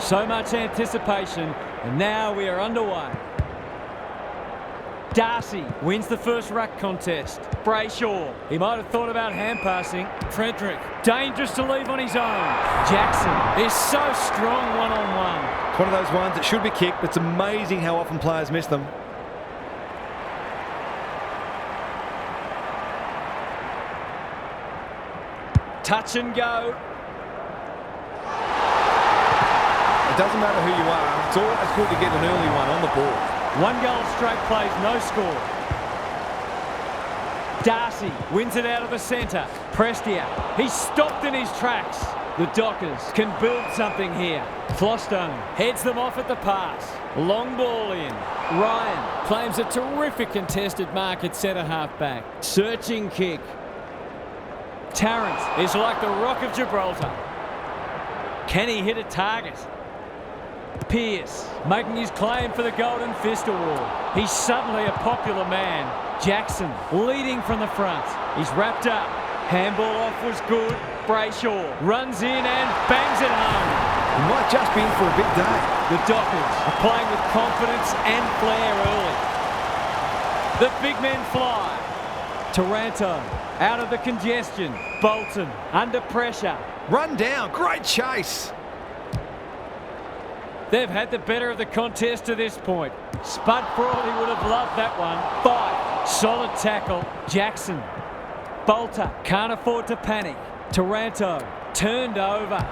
So much anticipation, and now we are underway. Darcy wins the first ruck contest. Brayshaw, he might have thought about hand passing. Fre Ric, dangerous to leave on his own. Jackson is so strong one-on-one. It's one of those ones that should be kicked, but it's amazing how often players miss them. Touch and go. It doesn't matter who you are, it's always good to get an early one on the board. 1 goal straight plays, no score. Darcy wins it out of the centre. Prestia, he's stopped in his tracks. The Dockers can build something here. Flostone heads them off at the pass. Long ball in. Ryan claims a terrific contested mark at centre half back. Searching kick. Tarrant is like the Rock of Gibraltar. Can he hit a target? Pearce making his claim for the Golden Fist Award. He's suddenly a popular man. Jackson leading from the front. He's wrapped up. Handball off was good. Brayshaw runs in and bangs it home. He might just be in for a big day. The Dockers are playing with confidence and flair early. The big men fly. Taranto out of the congestion. Bolton under pressure. Run down, great chase. They've had the better of the contest to this point. Spud Frawley would have loved that one. Fight. Solid tackle. Jackson. Bolter can't afford to panic. Taranto turned over.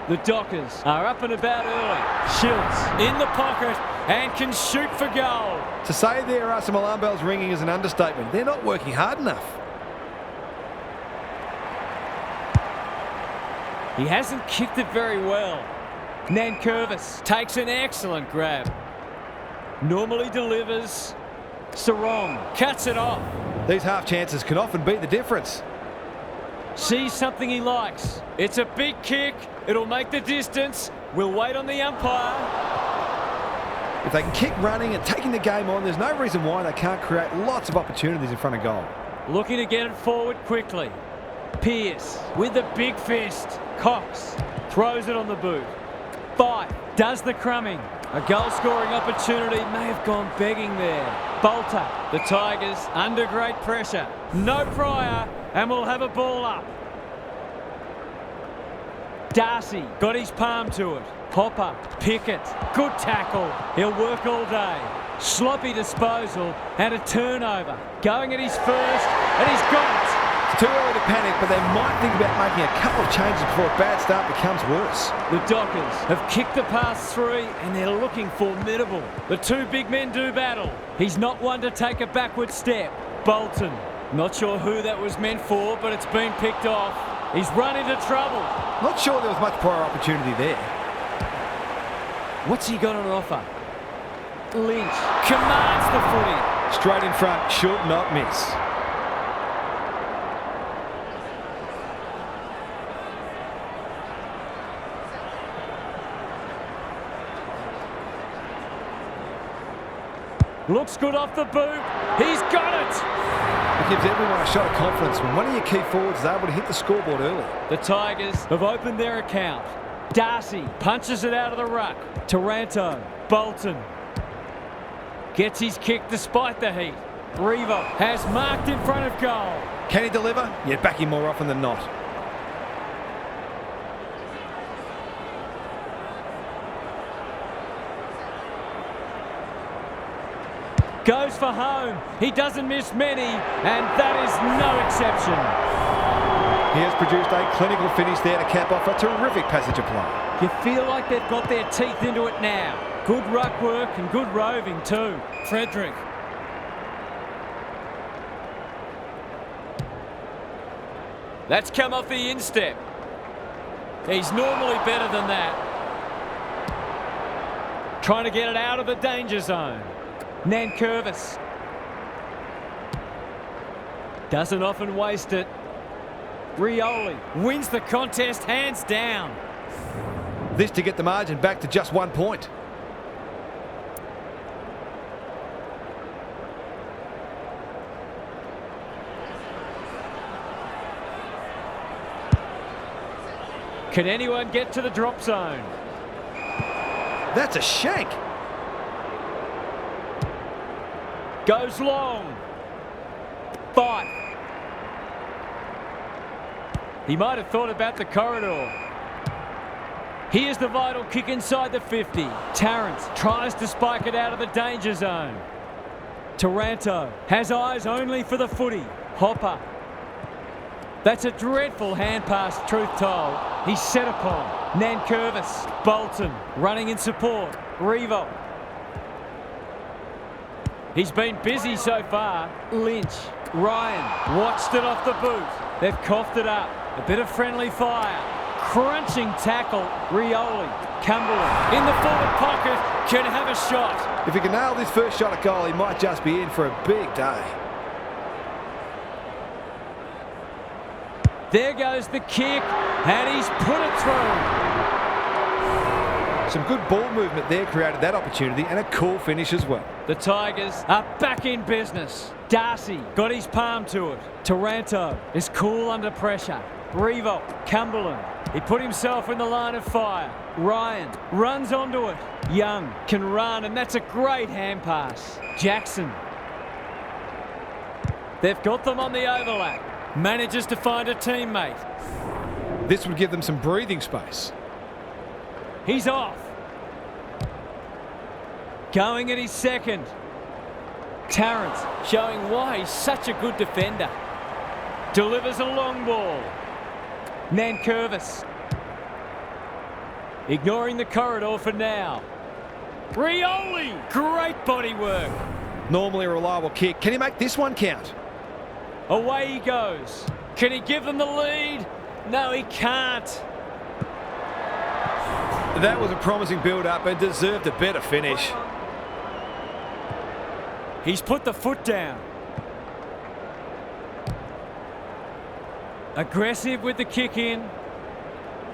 The Dockers are up and about early. Shields in the pocket and can shoot for goal. To say there are some alarm bells ringing is an understatement. They're not working hard enough. He hasn't kicked it very well. Nankervis takes an excellent grab. Normally delivers. Sarong cuts it off. These half chances can often be the difference. Sees something he likes. It's a big kick. It'll make the distance. We'll wait on the umpire. If they can kick running and taking the game on, there's no reason why they can't create lots of opportunities in front of goal. Looking to get it forward quickly. Pearce with the big fist. Cox throws it on the boot. Fife does the crumbing. A goal-scoring opportunity may have gone begging there. Bolter, the Tigers under great pressure. No prior, and we'll have a ball up. Darcy got his palm to it. Popper, Pickett, good tackle. He'll work all day. Sloppy disposal and a turnover. Going at his first, and he's got it. It's too early to panic, but they might think about making a couple of changes before a bad start becomes worse. The Dockers have kicked the past 3 and they're looking formidable. The 2 big men do battle. He's not one to take a backward step. Bolton, not sure who that was meant for, but it's been picked off. He's run into trouble. Not sure there was much prior opportunity there. What's he got on offer? Lynch commands the footy. Straight in front, should not miss. Looks good off the boot. He's got it. It gives everyone a shot of confidence when one of your key forwards is able to hit the scoreboard early. The Tigers have opened their account. Darcy punches it out of the ruck. Taranto, Bolton gets his kick despite the heat. Levi has marked in front of goal. Can he deliver? Yeah, back him more often than not. Goes for home. He doesn't miss many, and that is no exception. He has produced a clinical finish there to cap off a terrific passage of play. You feel like they've got their teeth into it now. Good ruck work and good roving too. Fre Ric. That's come off the instep. He's normally better than that. Trying to get it out of the danger zone. Nankervis doesn't often waste it. Rioli wins the contest hands down. This to get the margin back to just 1 point. Can anyone get to the drop zone? That's a shank. Goes long. 5. He might have thought about the corridor. Here's the vital kick inside the 50. Tarrant tries to spike it out of the danger zone. Taranto has eyes only for the footy. Hopper. That's a dreadful hand pass, truth told. He's set upon. Nankervis. Bolton running in support. Revo. He's been busy so far. Lynch. Ryan watched it off the boot. They've coughed it up. A bit of friendly fire. Crunching tackle. Rioli. Cumberland in the forward pocket. Can have a shot. If he can nail this first shot at goal, he might just be in for a big day. There goes the kick, and he's put it through. Some good ball movement there created that opportunity, and a cool finish as well. The Tigers are back in business. Darcy got his palm to it. Taranto is cool under pressure. Revo, Cumberland. He put himself in the line of fire. Ryan runs onto it. Young can run, and that's a great hand pass. Jackson. They've got them on the overlap. Manages to find a teammate. This would give them some breathing space. He's off. Going at his second. Tarrant showing why he's such a good defender. Delivers a long ball. Nankervis. Ignoring the corridor for now. Rioli! Great body work. Normally a reliable kick. Can he make this one count? Away he goes. Can he give them the lead? No, he can't. That was a promising build-up and deserved a better finish. He's put the foot down. Aggressive with the kick in.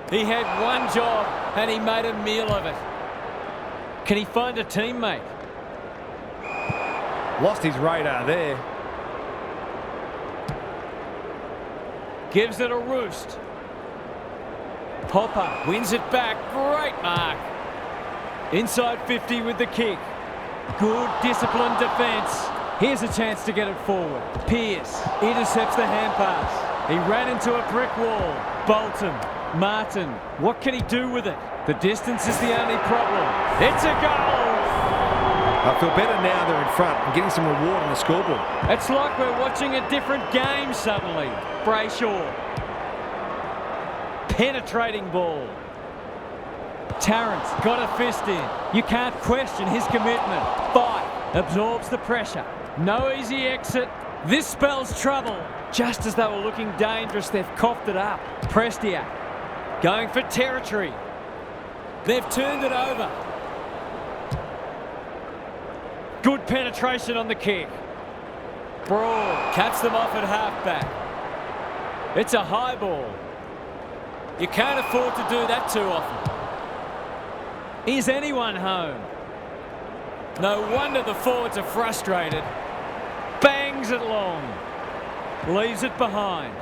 He had one job and he made a meal of it. Can he find a teammate? Lost his radar there. Gives it a roost. Hopper wins it back. Great mark. Inside 50 with the kick. Good disciplined defence. Here's a chance to get it forward. Pearce intercepts the hand pass. He ran into a brick wall. Bolton. Martin. What can he do with it? The distance is the only problem. It's a goal! I feel better now they're in front and getting some reward on the scoreboard. It's like we're watching a different game suddenly. Brayshaw. Penetrating ball. Tarrant's got a fist in. You can't question his commitment. Fight absorbs the pressure. No easy exit. This spells trouble. Just as they were looking dangerous, they've coughed it up. Prestia going for territory. They've turned it over. Good penetration on the kick. Broad cuts them off at halfback. It's a high ball. You can't afford to do that too often. Is anyone home? No wonder the forwards are frustrated. Bangs it long. Leaves it behind.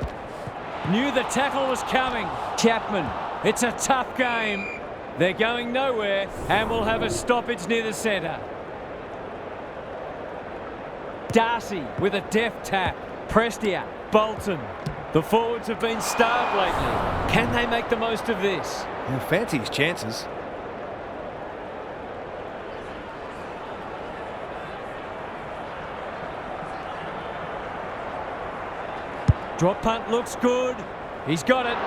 Knew the tackle was coming. Chapman. It's a tough game. They're going nowhere and will have a stoppage near the centre. Darcy with a deft tap. Prestia. Bolton. The forwards have been starved lately. Can they make the most of this? He'll fancy his chances. Drop punt looks good. He's got it.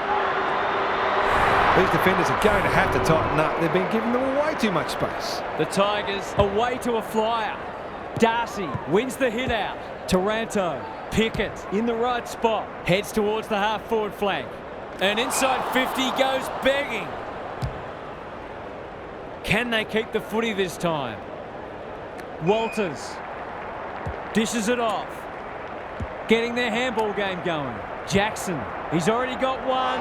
These defenders are going to have to tighten up. They've been giving them way too much space. The Tigers away to a flyer. Darcy wins the hit out. Taranto. Pickett in the right spot. Heads towards the half-forward flank. And inside 50 goes begging. Can they keep the footy this time? Walters dishes it off. Getting their handball game going. Jackson, he's already got one.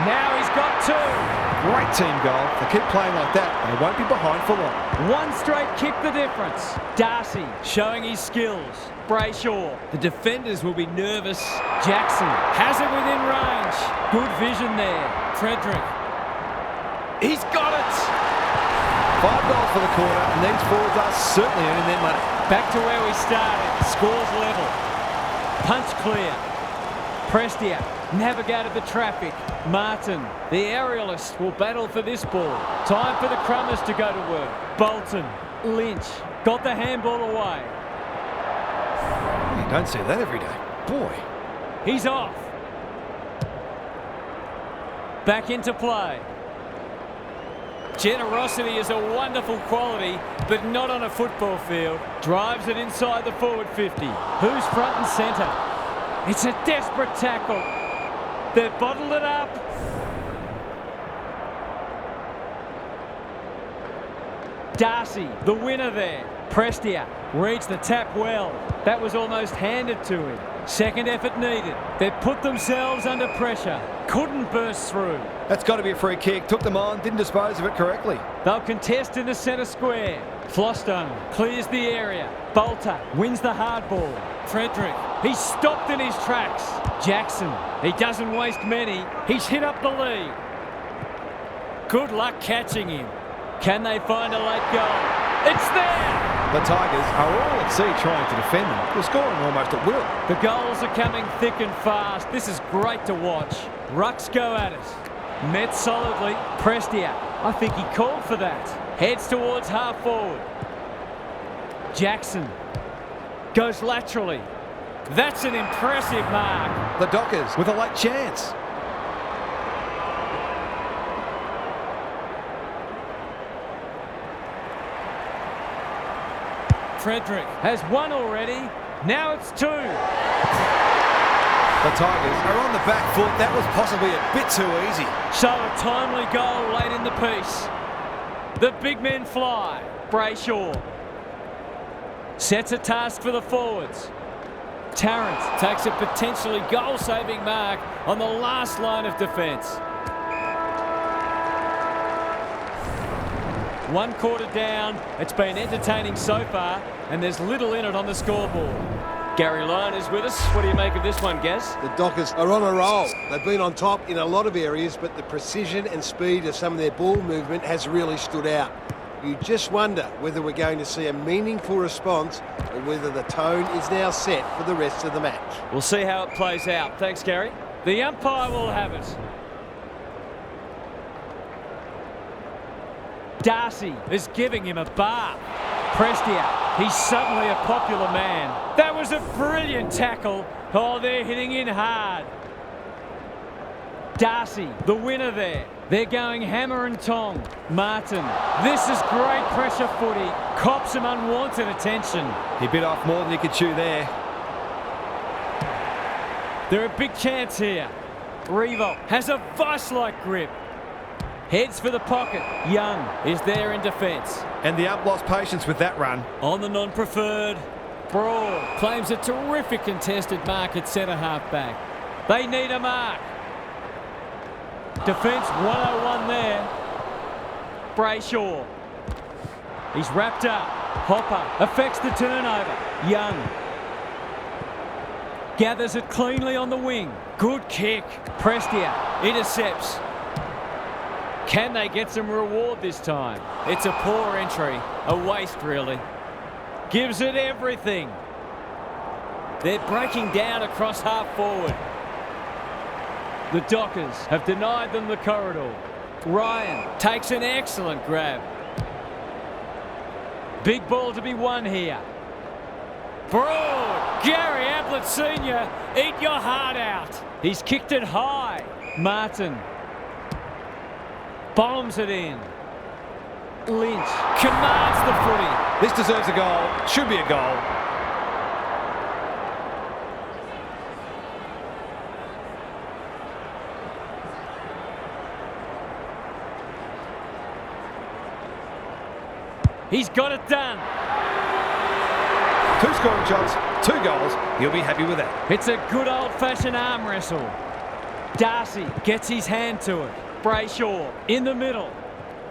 Now he's got two. Great team goal. If they keep playing like that, they won't be behind for long. One straight kick the difference. Darcy showing his skills. Brayshaw. The defenders will be nervous. Jackson has it within range. Good vision there. Frederick. He's got it. $5 for the quarter, and these forwards are certainly earning their money. Back to where we started. Scores level. Punch clear. Prestia navigated the traffic. Martin, the aerialist, will battle for this ball. Time for the Crummers to go to work. Bolton, Lynch, got the handball away. You don't see that every day. Boy. He's off. Back into play. Generosity is a wonderful quality, but not on a football field. Drives it inside the forward 50. Who's front and centre? It's a desperate tackle. They've bottled it up. Darcy, the winner there. Prestia reads the tap well. That was almost handed to him. Second effort needed. They've put themselves under pressure. Couldn't burst through. That's got to be a free kick. Took them on, didn't dispose of it correctly. They'll contest in the centre square. Flostone clears the area. Bolter wins the hard ball. Frederick, he's stopped in his tracks. Jackson, he doesn't waste many. He's hit up the lead. Good luck catching him. Can they find a late goal? It's there! The Tigers are all at sea trying to defend them. They're scoring almost at will. The goals are coming thick and fast. This is great to watch. Rucks go at it. Met solidly. Prestia, I think he called for that. Heads towards half forward. Jackson goes laterally. That's an impressive mark. The Dockers with a late chance. Frederick has one already. Now it's two. The Tigers are on the back foot. That was possibly a bit too easy. So a timely goal late in the piece. The big men fly. Brayshaw sets a task for the forwards. Tarrant takes a potentially goal-saving mark on the last line of defence. 1 quarter down. It's been entertaining so far, and there's little in it on the scoreboard. Gary Lyon is with us. What do you make of this one, Gaz? The Dockers are on a roll. They've been on top in a lot of areas, but the precision and speed of some of their ball movement has really stood out. You just wonder whether we're going to see a meaningful response or whether the tone is now set for the rest of the match. We'll see how it plays out. Thanks, Gary. The umpire will have it. Darcy is giving him a bar. Prestia, he's suddenly a popular man. That was a brilliant tackle. Oh, they're hitting in hard. Darcy, the winner there. They're going hammer and tong. Martin, this is great pressure footy. Cops some unwanted attention. He bit off more than he could chew there. They're a big chance here. Revo has a vice-like grip. Heads for the pocket. Young is there in defence. And the ump lost patience with that run. On the non-preferred. Broad claims a terrific contested mark at centre half back. They need a mark. Defence 101 there. Brayshaw. He's wrapped up. Hopper affects the turnover. Young gathers it cleanly on the wing. Good kick. Prestia intercepts. Can they get some reward this time? It's a poor entry. A waste, really. Gives it everything. They're breaking down across half forward. The Dockers have denied them the corridor. Ryan takes an excellent grab. Big ball to be won here. Broad. Gary Ablett Sr. Eat your heart out. He's kicked it high. Martin bombs it in. Lynch commands the footy. This deserves a goal. Should be a goal. He's got it done. 2 scoring shots, 2 goals. He'll be happy with that. It's a good old-fashioned arm wrestle. Darcy gets his hand to it. Brayshaw in the middle.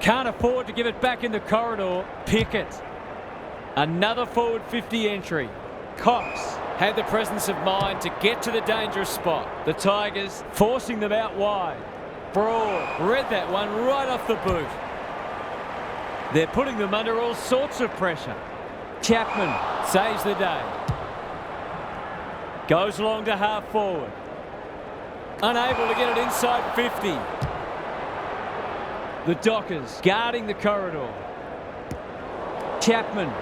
Can't afford to give it back in the corridor. Pickett. Another forward 50 entry. Cox had the presence of mind to get to the dangerous spot. The Tigers forcing them out wide. Broad read that one right off the boot. They're putting them under all sorts of pressure. Chapman saves the day. Goes long to half forward. Unable to get it inside 50. The Dockers guarding the corridor. Chapman.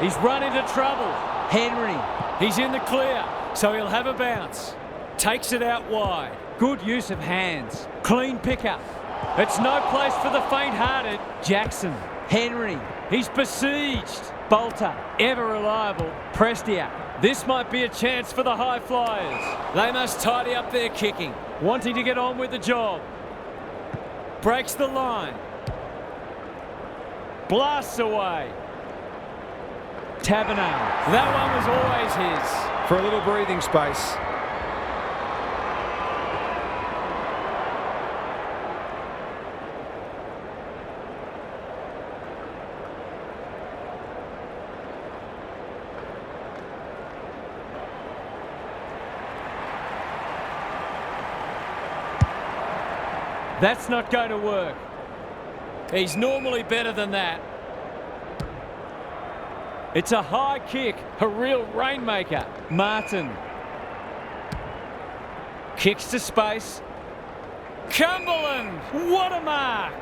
He's run into trouble. Henry. He's in the clear, so he'll have a bounce. Takes it out wide. Good use of hands. Clean pickup. It's no place for the faint-hearted. Jackson. Henry. He's besieged. Bolter. Ever reliable. Prestia. This might be a chance for the high flyers. They must tidy up their kicking. Wanting to get on with the job. Breaks the line. Blasts away. Tabernacle. That one was always his. For a little breathing space. That's not going to work. He's normally better than that. It's a high kick, a real rainmaker. Martin. Kicks to space. Cumberland! What a mark!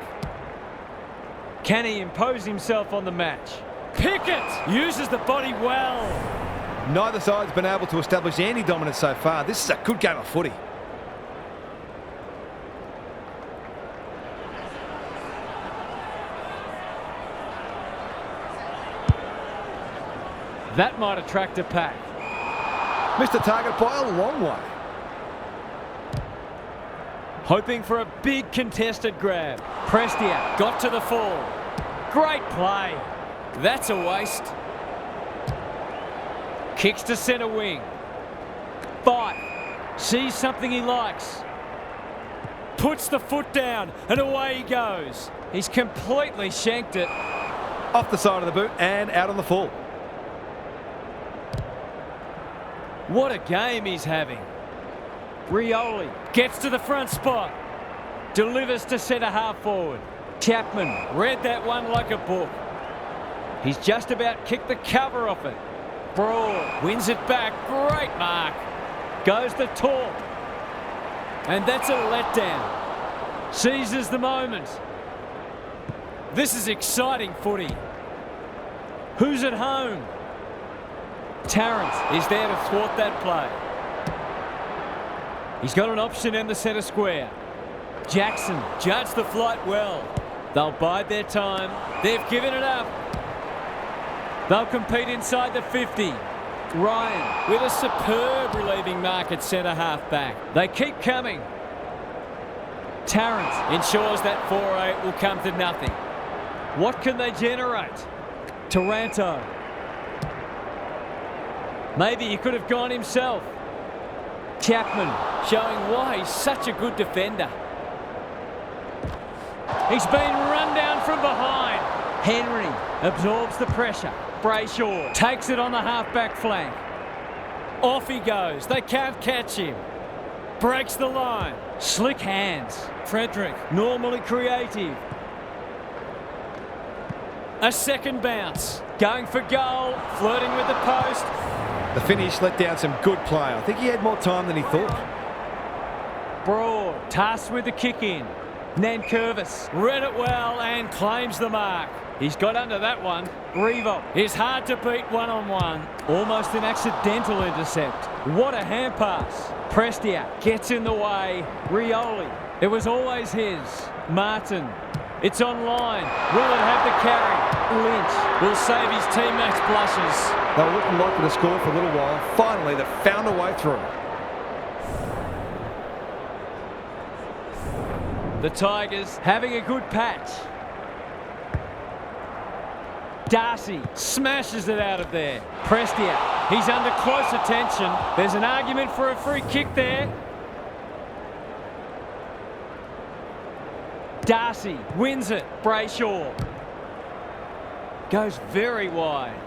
Can he impose himself on the match? Pickett uses the body well. Neither side's been able to establish any dominance so far. This is a good game of footy. That might attract a pack. Missed the target by a long way. Hoping for a big contested grab. Prestia got to the fall. Great play. That's a waste. Kicks to centre wing. Fight. Sees something he likes. Puts the foot down and away he goes. He's completely shanked it. Off the side of the boot and out on the full. What a game he's having. Rioli gets to the front spot. Delivers to centre half forward. Chapman read that one like a book. He's just about kicked the cover off it. Broad wins it back. Great mark. Goes the torp. And that's a letdown. Seizes the moment. This is exciting footy. Who's at home? Tarrant is there to thwart that play. He's got an option in the centre square. Jackson judged the flight well. They'll bide their time. They've given it up. They'll compete inside the 50. Ryan with a superb relieving mark at centre half back. They keep coming. Tarrant ensures that 4-8 will come to nothing. What can they generate? Taranto. Maybe he could have gone himself. Chapman showing why he's such a good defender. He's been run down from behind. Henry absorbs the pressure. Brayshaw takes it on the half-back flank. Off he goes. They can't catch him. Breaks the line. Slick hands. Frederick, normally creative. A second bounce. Going for goal. Flirting with the post. The finish let down some good play. I think he had more time than he thought. Broad, tasked with the kick in. Nankervis read it well and claims the mark. He's got under that one. Revo is hard to beat one-on-one. Almost an accidental intercept. What a hand pass. Prestia gets in the way. Rioli, it was always his. Martin, it's on line. Will it have the carry? Lynch will save his teammates blushes. They were looking likely to score for a little while. Finally, they found a way through. The Tigers having a good patch. Darcy smashes it out of there. Prestia, he's under close attention. There's an argument for a free kick there. Darcy wins it. Brayshaw goes very wide.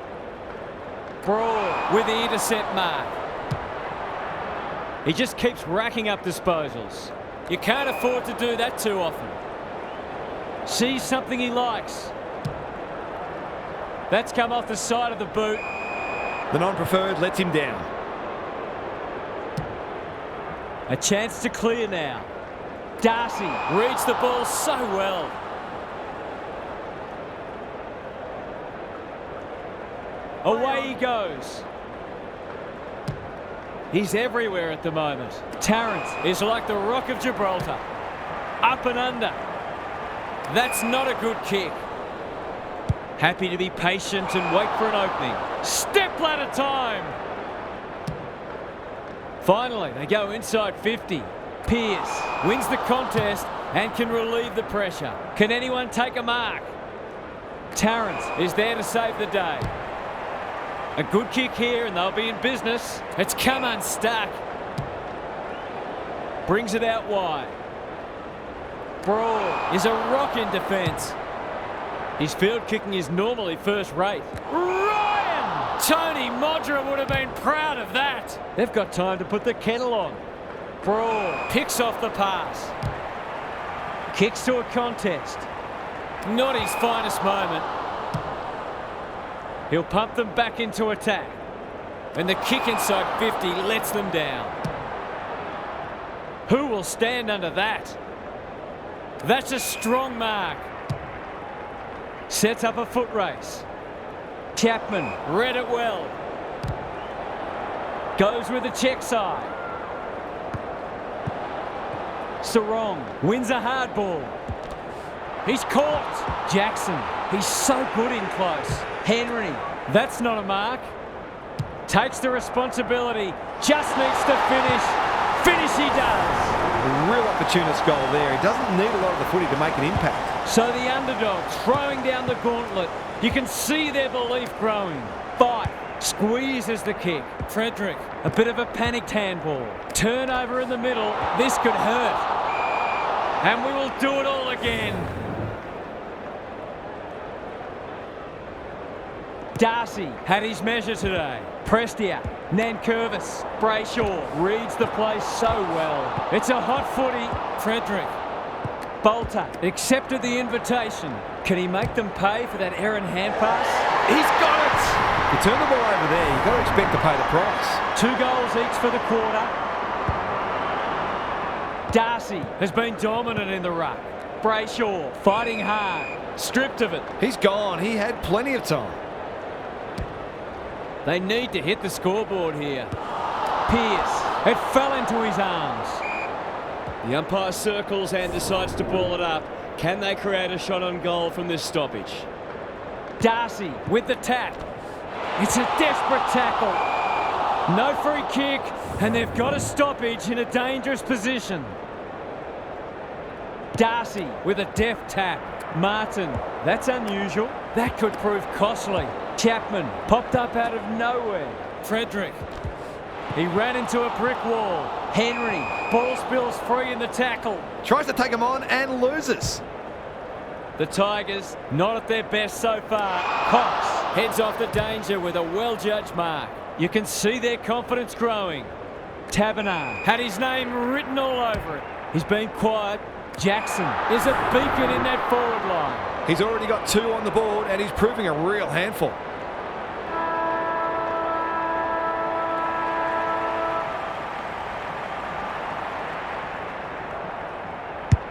Broad with the intercept mark. He just keeps racking up disposals. You can't afford to do that too often. Sees something he likes. That's come off the side of the boot. The non-preferred lets him down. A chance to clear now. Darcy reads the ball so well. Away he goes. He's everywhere at the moment. Tarrant is like the Rock of Gibraltar. Up and under. That's not a good kick. Happy to be patient and wait for an opening. Step ladder time. Finally, they go inside 50. Pearce wins the contest and can relieve the pressure. Can anyone take a mark? Tarrant is there to save the day. A good kick here and they'll be in business. It's come unstuck. Brings it out wide. Broad is a rock in defence. His field kicking is normally first rate. Ryan! Tony Modra would have been proud of that. They've got time to put the kettle on. Broad picks off the pass. Kicks to a contest. Not his finest moment. He'll pump them back into attack. And the kick inside 50 lets them down. Who will stand under that? That's a strong mark. Sets up a foot race. Chapman read it well. Goes with the check side. Sarong wins a hard ball. He's caught. Jackson, he's so good in close. Henry, that's not a mark. Takes the responsibility. Just needs to finish. Finish he does. A real opportunist goal there. He doesn't need a lot of the footy to make an impact. So the underdog throwing down the gauntlet. You can see their belief growing. Fight. Squeezes the kick. Frederick, a bit of a panicked handball. Turnover in the middle. This could hurt. And we will do it all again. Darcy had his measure today. Prestia, Nankervis, Brayshaw reads the play so well. It's a hot footy. Frederick. Bolter accepted the invitation. Can he make them pay for that errant hand pass? He's got it! You turn the ball over there, you've got to expect to pay the price. 2 goals each for the quarter. Darcy has been dominant in the ruck. Brayshaw fighting hard. Stripped of it. He's gone. He had plenty of time. They need to hit the scoreboard here. Pearce, it fell into his arms. The umpire circles and decides to ball it up. Can they create a shot on goal from this stoppage? Darcy with the tap. It's a desperate tackle. No free kick, and they've got a stoppage in a dangerous position. Darcy with a deft tap. Martin, that's unusual. That could prove costly. Chapman popped up out of nowhere. Frederick, he ran into a brick wall. Henry, ball spills free in the tackle. Tries to take him on and loses. The Tigers not at their best so far. Cox heads off the danger with a well-judged mark. You can see their confidence growing. Taberner had his name written all over it. He's been quiet. Jackson is a beacon in that forward line. He's already got 2 on the board and he's proving a real handful.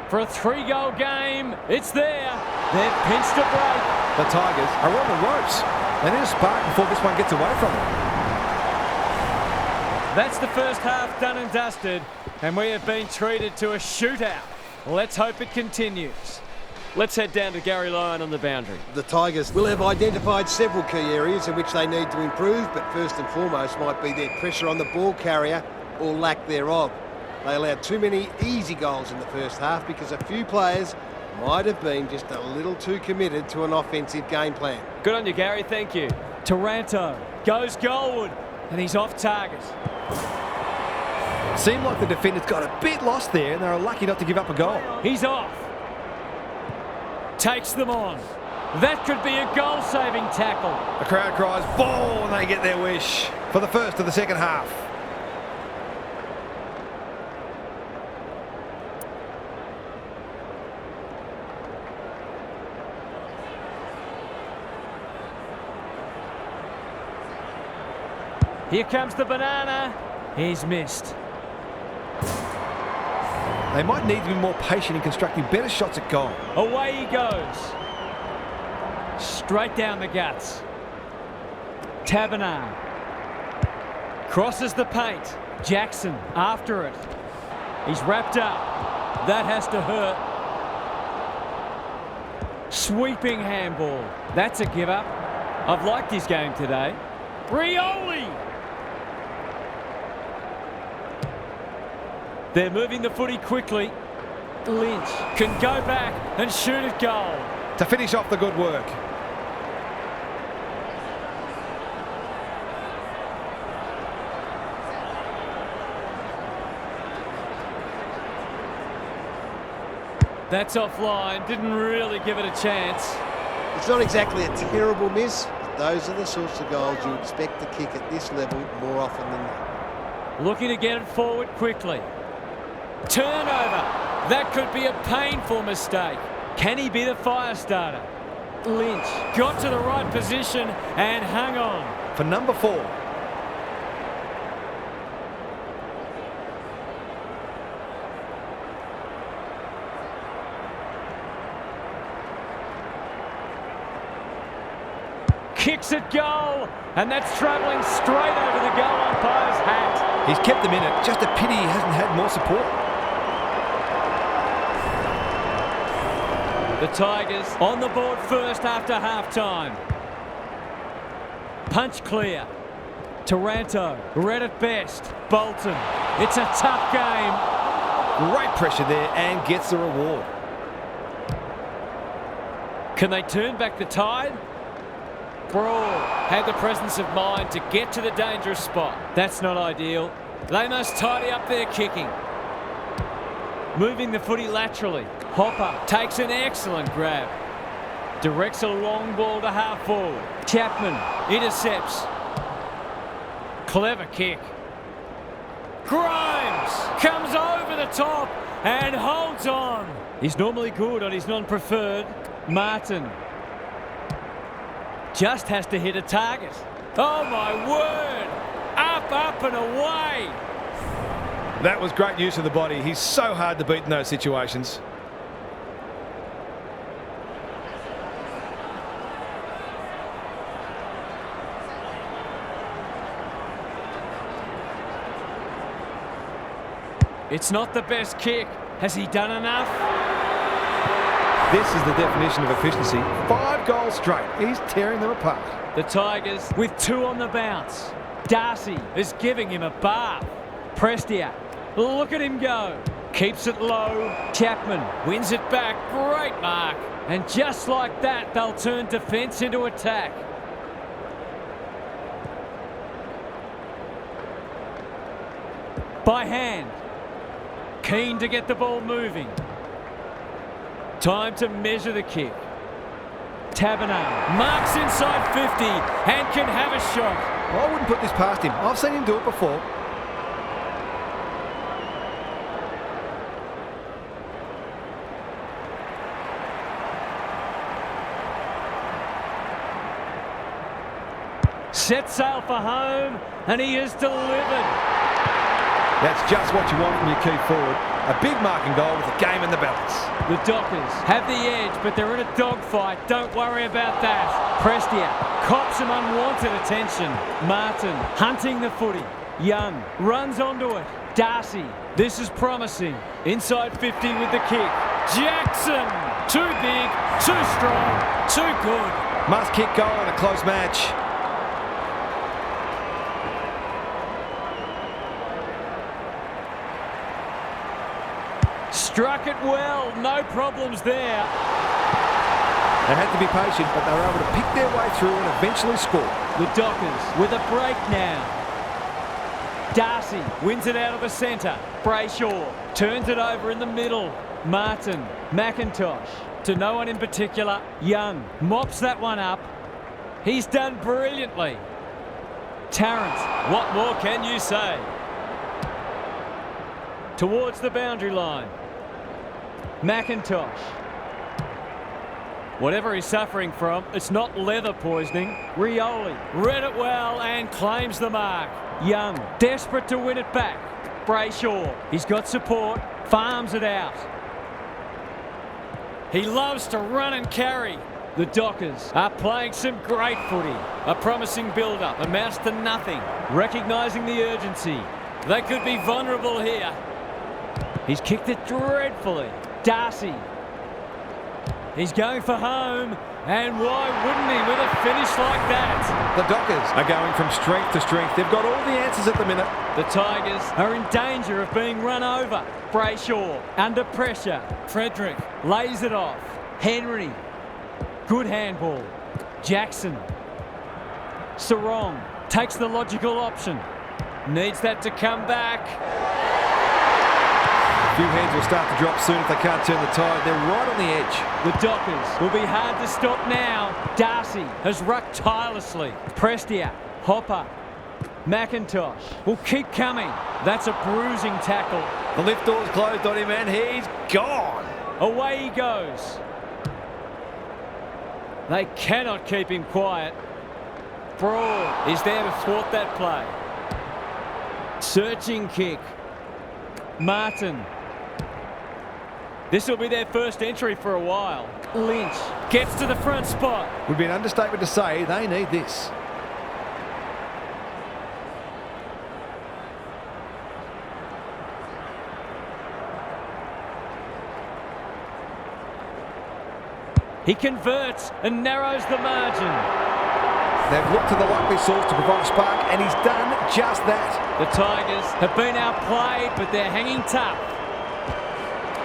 For a 3-goal game, it's there. They've pinched a break. The Tigers are on the ropes. They need a spark before this one gets away from them. That's the first half done and dusted, and we have been treated to a shootout. Let's hope it continues. Let's head down to Gary Lyon on the boundary. The Tigers will have identified several key areas in which they need to improve, but first and foremost might be their pressure on the ball carrier or lack thereof. They allowed too many easy goals in the first half because a few players might have been just a little too committed to an offensive game plan. Good on you, Gary. Thank you. Taranto goes goalward, and he's off target. Seemed like the defenders got a bit lost there and they were lucky not to give up a goal. He's off. Takes them on. That could be a goal-saving tackle. The crowd cries ball and they get their wish for the first of the second half. Here comes the banana. He's missed. They might need to be more patient in constructing better shots at goal. Away he goes. Straight down the guts. Taberner. Crosses the paint. Jackson after it. He's wrapped up. That has to hurt. Sweeping handball. That's a give up. I've liked his game today. Rioli! They're moving the footy quickly. Lynch can go back and shoot at goal. To finish off the good work. That's offline. Didn't really give it a chance. It's not exactly a terrible miss, but those are the sorts of goals you expect to kick at this level more often than not. Looking to get it forward quickly. Turnover. That could be a painful mistake. Can he be the fire starter? Lynch got to the right position and hung on. For number 4. Kicks at goal, and that's travelling straight over the goal umpire's hat. He's kept them in it. Just a pity he hasn't had more support. The Tigers on the board first after half-time. Punch clear. Taranto, red at best. Bolton. It's a tough game. Great pressure there and gets the reward. Can they turn back the tide? Brawl had the presence of mind to get to the dangerous spot. That's not ideal. They must tidy up their kicking. Moving the footy laterally. Hopper takes an excellent grab. Directs a long ball to half forward. Chapman intercepts. Clever kick. Grimes comes over the top and holds on. He's normally good on his non-preferred. Martin just has to hit a target. Oh my word! Up, up and away! That was great use of the body. He's so hard to beat in those situations. It's not the best kick. Has he done enough? This is the definition of efficiency. 5 goals straight. He's tearing them apart. The Tigers with 2 on the bounce. Darcy is giving him a bath. Prestia, look at him go. Keeps it low. Chapman wins it back. Great mark. And just like that, they'll turn defence into attack. By hand. Keen to get the ball moving. Time to measure the kick. Taberner marks inside 50 and can have a shot. I wouldn't put this past him. I've seen him do it before. Set sail for home, and he is delivered. That's just what you want from your key forward. A big marking goal with the game in the balance. The Dockers have the edge, but they're in a dogfight. Don't worry about that. Prestia cops some unwanted attention. Martin hunting the footy. Young runs onto it. Darcy, this is promising. Inside 50 with the kick. Jackson, too big, too strong, too good. Must kick goal in a close match. Struck it well, no problems there. They had to be patient, but they were able to pick their way through and eventually score. The Dockers with a break now. Darcy wins it out of the centre. Brayshaw turns it over in the middle. Martin, McIntosh, to no one in particular. Young mops that one up. He's done brilliantly. Tarrant, what more can you say? Towards the boundary line. McIntosh. Whatever he's suffering from, it's not leather poisoning. Rioli read it well and claims the mark. Young, desperate to win it back. Brayshaw, he's got support, farms it out. He loves to run and carry. The Dockers are playing some great footy. A promising build-up amounts to nothing. Recognising the urgency. They could be vulnerable here. He's kicked it dreadfully. Darcy. He's going for home. And why wouldn't he with a finish like that? The Dockers are going from strength to strength. They've got all the answers at the minute. The Tigers are in danger of being run over. Brayshaw under pressure. Fre V Ric lays it off. Henry. Good handball. Jackson. Sarong takes the logical option. Needs that to come back. A few heads will start to drop soon if they can't turn the tide. They're right on the edge. The Dockers will be hard to stop now. Darcy has rucked tirelessly. Prestia, Hopper, McIntosh will keep coming. That's a bruising tackle. The lift door's closed on him and he's gone. Away he goes. They cannot keep him quiet. Broad is there to thwart that play. Searching kick. Martin. This will be their first entry for a while. Lynch gets to the front spot. Would be an understatement to say they need this. He converts and narrows the margin. They've looked to the likely source to provide a spark, and he's done just that. The Tigers have been outplayed, but they're hanging tough.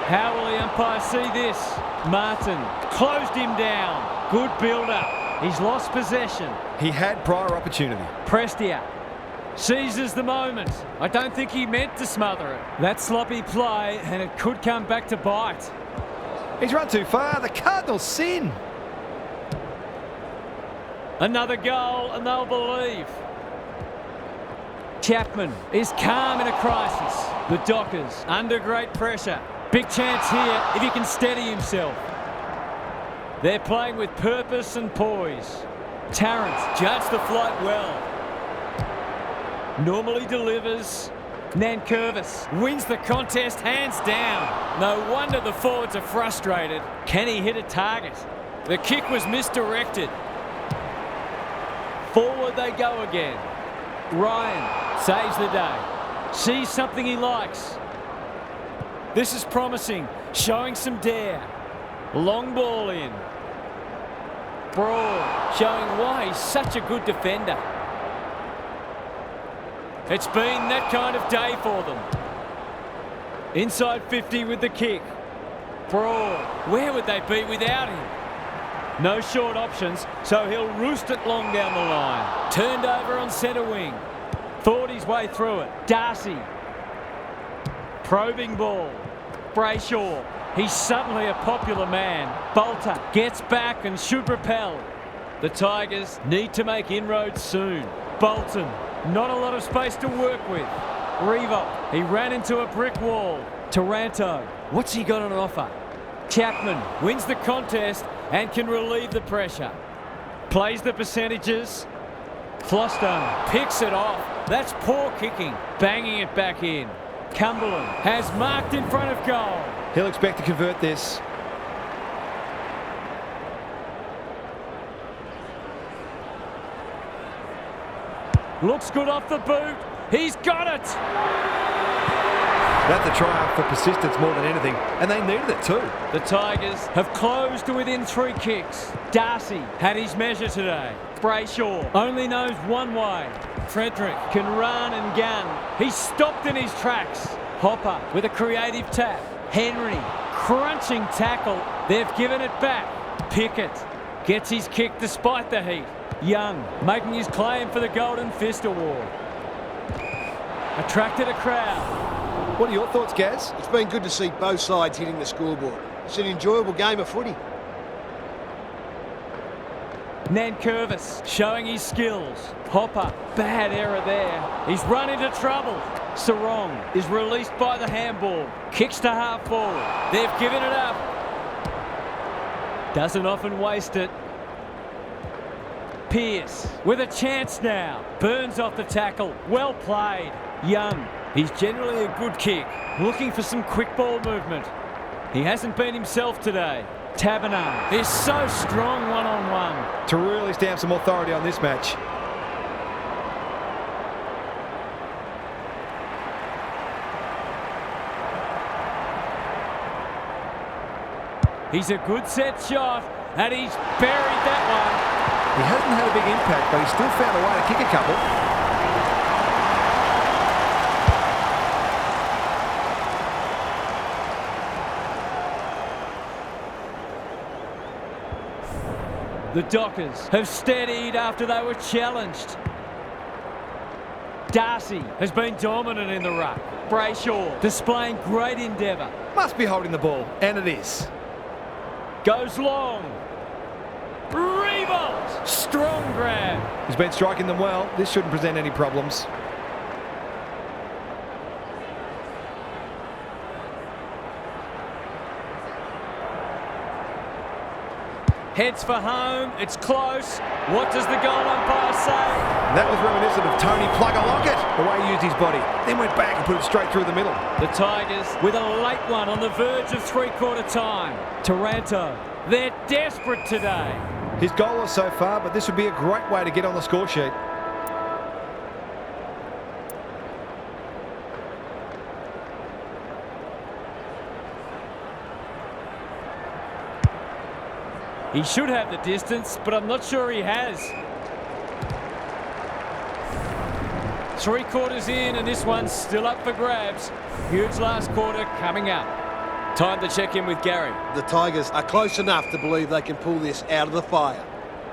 How will the umpire see this? Martin closed him down. Good build-up. He's lost possession. He had prior opportunity. Prestia seizes the moment. I don't think he meant to smother it. That sloppy play, and it could come back to bite. He's run too far. The Cardinals sin. Another goal, and they'll believe. Chapman is calm in a crisis. The Dockers under great pressure. Big chance here if he can steady himself. They're playing with purpose and poise. Tarrant judged the flight well. Normally delivers. Nankervis wins the contest hands down. No wonder the forwards are frustrated. Can he hit a target? The kick was misdirected. Forward they go again. Ryan saves the day. Sees something he likes. This is promising, showing some dare. Long ball in. Broad showing why he's such a good defender. It's been that kind of day for them. Inside 50 with the kick. Broad, where would they be without him? No short options, so he'll roost it long down the line. Turned over on centre wing. Thought his way through it. Darcy. Probing ball. Brayshaw. He's suddenly a popular man. Bolter gets back and should repel. The Tigers need to make inroads soon. Bolton. Not a lot of space to work with. Revo, he ran into a brick wall. Taranto, what's he got on offer? Chapman wins the contest and can relieve the pressure. Plays the percentages. Flostone picks it off. That's poor kicking. Banging it back in. Cumberland has marked in front of goal. He'll expect to convert this. Looks good off the boot. He's got it. That's a triumph for persistence more than anything, and they needed it too. The Tigers have closed to within 3 kicks. Darcy had his measure today. Brayshaw only knows one way. Fre V Ric can run and gun. He's stopped in his tracks. Hopper with a creative tap. Henry, crunching tackle. They've given it back. Pickett gets his kick despite the heat. Young making his claim for the Golden Fist Award. Attracted a crowd. What are your thoughts, Gaz? It's been good to see both sides hitting the scoreboard. It's an enjoyable game of footy. Nankervis showing his skills. Hopper, bad error there. He's run into trouble. Sarong is released by the handball. Kicks to half forward. They've given it up. Doesn't often waste it. Pierce with a chance now. Burns off the tackle. Well played. Young. He's generally a good kick. Looking for some quick ball movement. He hasn't been himself today. Taberner is so strong one-on-one. To really stamp some authority on this match. He's a good set shot, and he's buried that one. He hasn't had a big impact, but he's still found a way to kick a couple. The Dockers have steadied after they were challenged. Darcy has been dominant in the ruck. Brayshaw displaying great endeavour. Must be holding the ball, and it is. Goes long. Revolt! Strong grab. He's been striking them well. This shouldn't present any problems. Heads for home. It's close. What does the goal umpire say? That was reminiscent of Tony Plugger-Lockett, the way he used his body. Then went back and put it straight through the middle. The Tigers with a late one on the verge of three-quarter time. Taranto, they're desperate today. His goal is so far, but this would be a great way to get on the score sheet. He should have the distance, but I'm not sure he has. 3 quarters in, and this one's still up for grabs. Huge last quarter coming up. Time to check in with Gary. The Tigers are close enough to believe they can pull this out of the fire.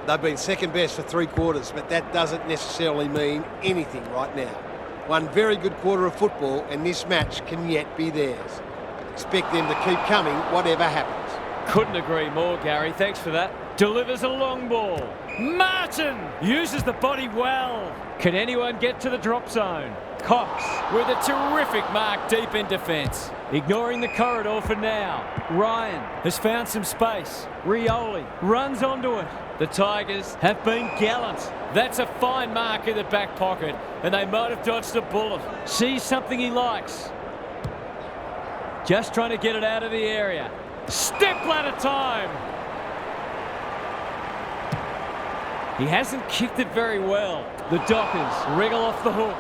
They've been second best for 3 quarters, but that doesn't necessarily mean anything right now. One very good quarter of football, and this match can yet be theirs. Expect them to keep coming, whatever happens. Couldn't agree more, Gary. Thanks for that. Delivers a long ball. Martin uses the body well. Can anyone get to the drop zone? Cox with a terrific mark deep in defence. Ignoring the corridor for now. Ryan has found some space. Rioli runs onto it. The Tigers have been gallant. That's a fine mark in the back pocket, and they might have dodged a bullet. Sees something he likes. Just trying to get it out of the area. Step ladder time. He hasn't kicked it very well. The Dockers wriggle off the hook.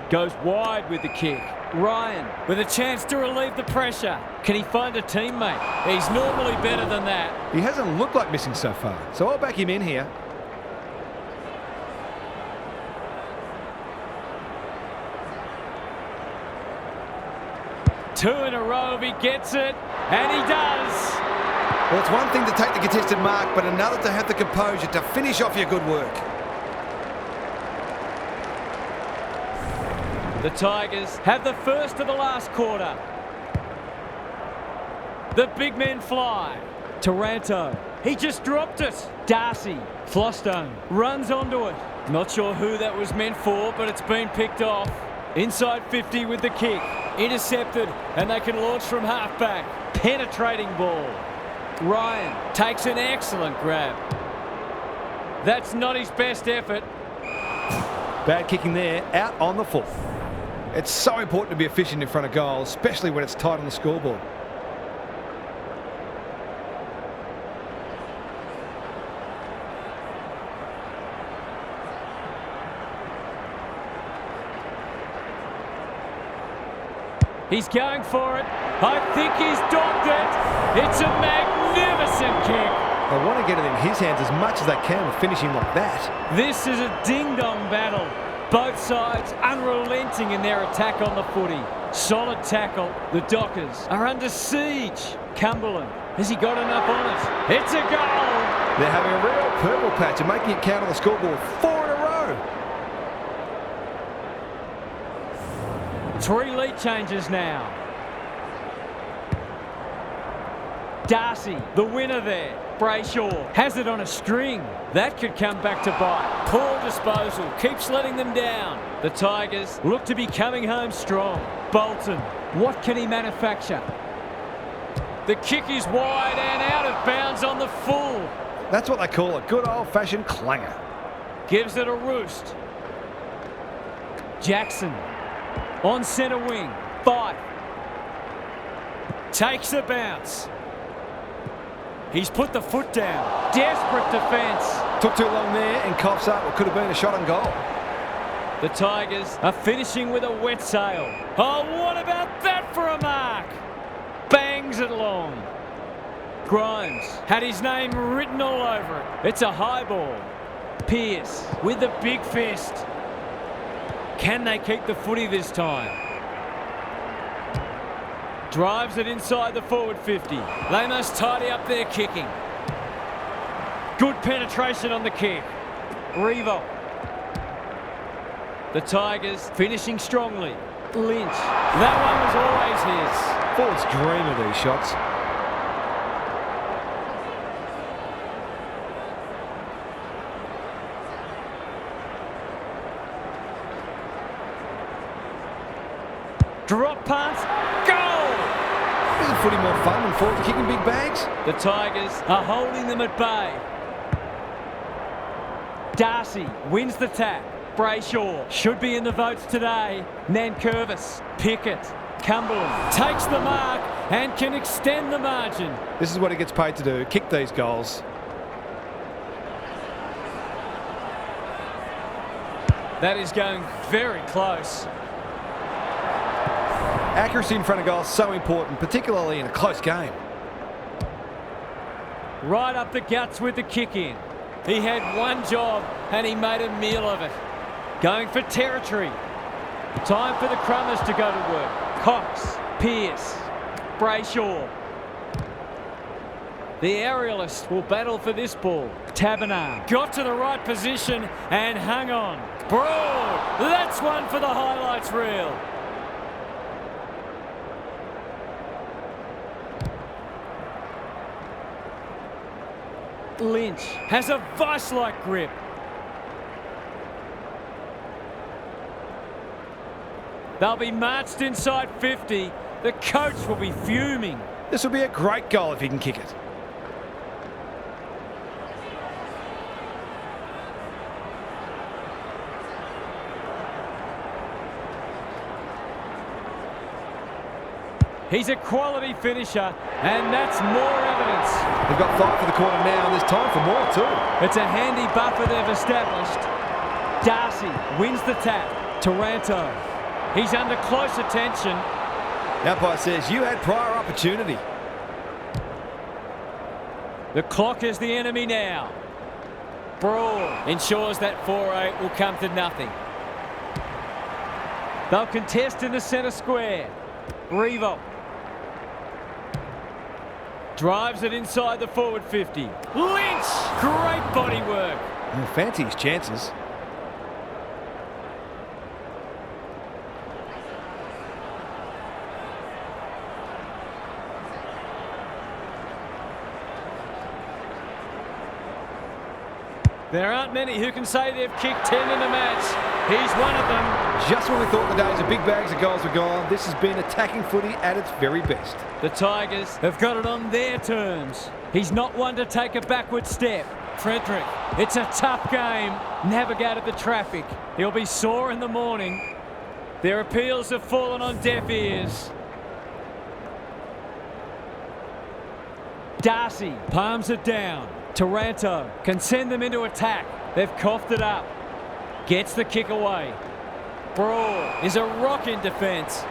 Goes wide with the kick. Ryan with a chance to relieve the pressure. Can he find a teammate? He's normally better than that. He hasn't looked like missing so far, so I'll back him in here. Two in a row if he gets it, and he does. Well, it's one thing to take the contested mark, but another to have the composure to finish off your good work. The Tigers have the first of the last quarter. The big men fly. Taranto, he just dropped it. Darcy, Flostone, runs onto it. Not sure who that was meant for, but it's been picked off. Inside 50 with the kick. Intercepted, and they can launch from halfback. Penetrating ball. Ryan takes an excellent grab. That's not his best effort. Bad kicking there, out on the full. It's so important to be efficient in front of goal, especially when it's tight on the scoreboard. He's going for it. I think he's docked it. It's a magnificent kick. I want to get it in his hands as much as they can with finishing like that. This is a ding-dong battle. Both sides unrelenting in their attack on the footy. Solid tackle. The Dockers are under siege. Cumberland, has he got enough on it? It's a goal. They're having a real purple patch and making it count on the scoreboard 4 in a row. 3 lead changes now. Darcy, the winner there. Brayshaw has it on a string. That could come back to bite. Poor disposal, keeps letting them down. The Tigers look to be coming home strong. Bolton, what can he manufacture? The kick is wide and out of bounds on the full. That's what they call a good old-fashioned clanger. Gives it a roost. Jackson on centre wing. Fife takes a bounce. He's put the foot down. Desperate defence. Took too long there and coughs up what could have been a shot on goal. The Tigers are finishing with a wet sail. Oh, what about that for a mark? Bangs it long. Grimes had his name written all over it. It's a high ball. Pearce with the big fist. Can they keep the footy this time? Drives it inside the forward 50. They must tidy up their kicking. Good penetration on the kick. Revo. The Tigers finishing strongly. Lynch. That one was always his. Forwards dream of these shots. Drop pass. Goal! Isn't footy more fun than forwards kicking big bags? The Tigers are holding them at bay. Darcy wins the tap. Brayshaw should be in the votes today. Nankervis, Pickett, Cumberland takes the mark and can extend the margin. This is what he gets paid to do, kick these goals. That is going very close. Accuracy in front of goal is so important, particularly in a close game. Right up the guts with the kick in. He had one job and he made a meal of it. Going for territory. Time for the Crummers to go to work. Cox, Pearce, Brayshaw. The aerialist will battle for this ball. Taberner got to the right position and hung on. Broad, that's one for the highlights reel. Lynch has a vice-like grip. They'll be marched inside 50. The coach will be fuming. This will be a great goal if he can kick it. He's a quality finisher, and that's more evidence. They've got 5 for the quarter now, and there's time for more too. It's a handy buffer they've established. Darcy wins the tap. Taranto. He's under close attention. The umpire says you had prior opportunity. The clock is the enemy now. Broad ensures that 4-8 will come to nothing. They'll contest in the centre square. Revo. Drives it inside the forward 50. Lynch! Great body work. Fancy his chances. There aren't many who can say they've kicked 10 in a match. He's one of them. Just when we thought the days of big bags of goals were gone, this has been attacking footy at its very best. The Tigers have got it on their terms. He's not one to take a backward step. Frederick, it's a tough game. Navigated the traffic. He'll be sore in the morning. Their appeals have fallen on deaf ears. Darcy palms it down. Taranto can send them into attack. They've coughed it up. Gets the kick away. Broad is a rock in defence.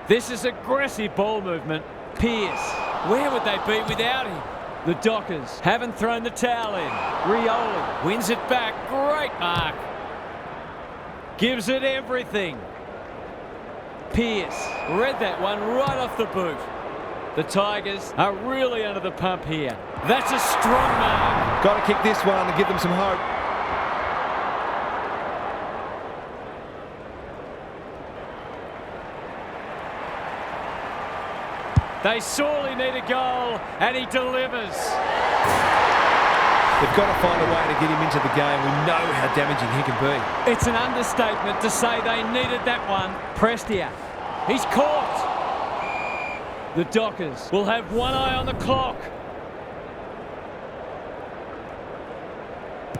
This is aggressive ball movement. Pearce, where would they be without him? The Dockers haven't thrown the towel in. Rioli wins it back. Great mark. Gives it everything. Pearce read that one right off the boot. The Tigers are really under the pump here. That's a strong mark. Got to kick this one to give them some hope. They sorely need a goal, and he delivers. They've got to find a way to get him into the game. We know how damaging he can be. It's an understatement to say they needed that one. Prestia. He's caught. The Dockers will have one eye on the clock.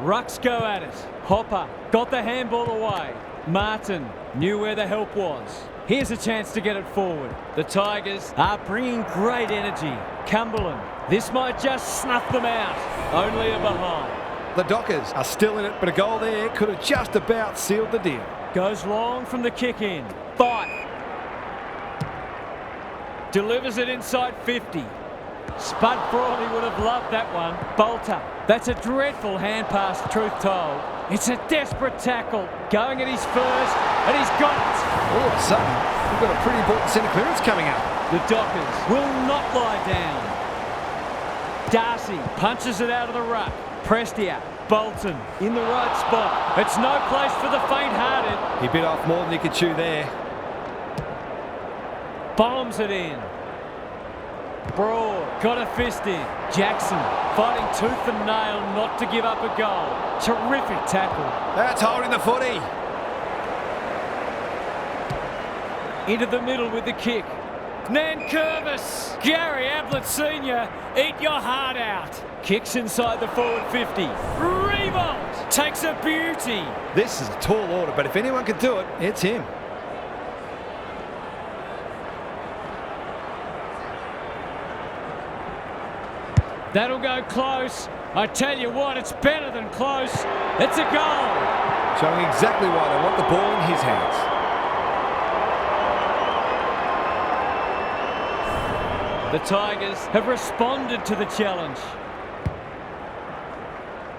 Rucks go at it. Hopper got the handball away. Martin knew where the help was. Here's a chance to get it forward. The Tigers are bringing great energy. Cumberland, this might just snuff them out. Only a behind. The Dockers are still in it, but a goal there could have just about sealed the deal. Goes long from the kick in. Fight. Delivers it inside 50. Spud Frawley would have loved that one. Bolter. That's a dreadful hand pass, truth told. It's a desperate tackle. Going at his first, and he's got it. All of a sudden, we've got a pretty important centre clearance coming up. The Dockers will not lie down. Darcy punches it out of the ruck. Prestia. Bolton in the right spot. It's no place for the faint-hearted. He bit off more than he could chew there. Bombs it in. Broad got a fist in. Jackson fighting tooth and nail not to give up a goal. Terrific tackle. That's holding the footy. Into the middle with the kick. Nankervis. Gary Ablett Sr. Eat your heart out. Kicks inside the forward 50. Revolt takes a beauty. This is a tall order, but if anyone can do it, it's him. That'll go close. I tell you what, it's better than close. It's a goal. Showing exactly why they want the ball in his hands. The Tigers have responded to the challenge.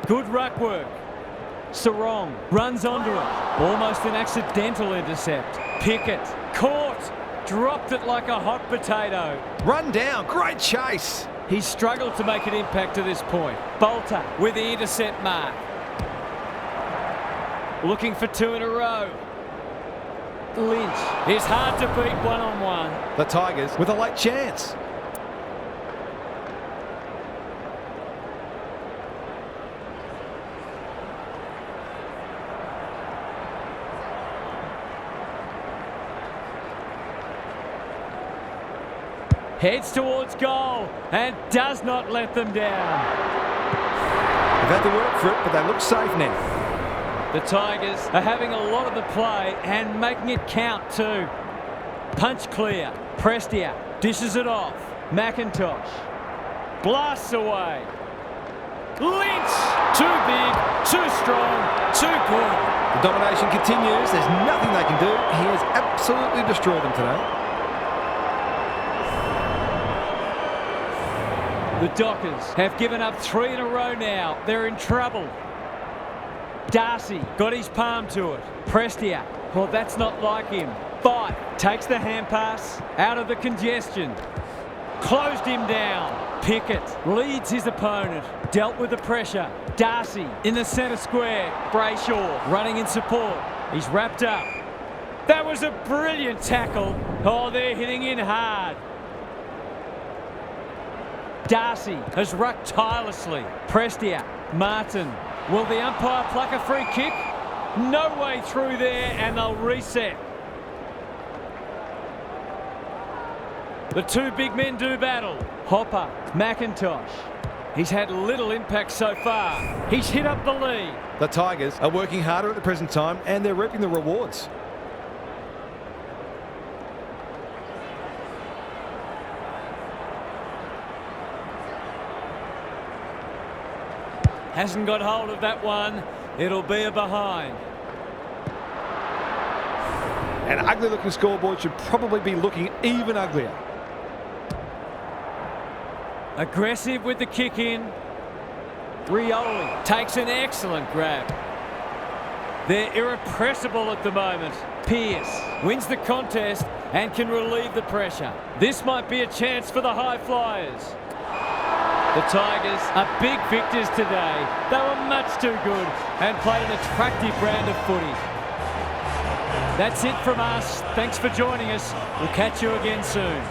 Good ruck work. Sarong runs onto it. Almost an accidental intercept. Pickett caught. Dropped it like a hot potato. Run down. Great chase. He's struggled to make an impact to this point. Bolter with the intercept mark. Looking for two in a row. Lynch is hard to beat one-on-one. The Tigers with a late chance. Heads towards goal and does not let them down. They've had to work for it, but they look safe now. The Tigers are having a lot of the play and making it count too. Punch clear. Prestia dishes it off. McIntosh blasts away. Lynch! Too big, too strong, too good. The domination continues. There's nothing they can do. He has absolutely destroyed them today. The Dockers have given up 3 in a row now. They're in trouble. Darcy got his palm to it. Prestia, well, that's not like him. Fight takes the hand pass out of the congestion. Closed him down. Pickett leads his opponent. Dealt with the pressure. Darcy in the centre square. Brayshaw running in support. He's wrapped up. That was a brilliant tackle. Oh, they're hitting in hard. Darcy has rucked tirelessly. Prestia, Martin. Will the umpire pluck a free kick? No way through there, and they'll reset. The two big men do battle. Hopper, McIntosh. He's had little impact so far. He's hit up the lead. The Tigers are working harder at the present time, and they're reaping the rewards. Hasn't got hold of that one. It'll be a behind. An ugly-looking scoreboard should probably be looking even uglier. Aggressive with the kick in. Rioli takes an excellent grab. They're irrepressible at the moment. Pearce wins the contest and can relieve the pressure. This might be a chance for the high flyers. The Tigers are big victors today. They were much too good and played an attractive brand of footy. That's it from us. Thanks for joining us. We'll catch you again soon.